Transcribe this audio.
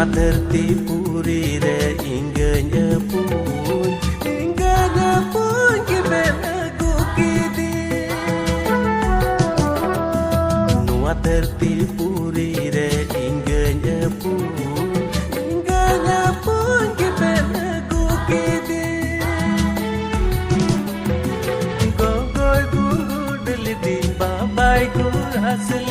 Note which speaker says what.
Speaker 1: धरती पूरी रे इंगanya pun kibelagu kidi Nuwa धरती पूरी रे इंगanya pun kibelagu kidi Gogoy gudli di babai gur hasli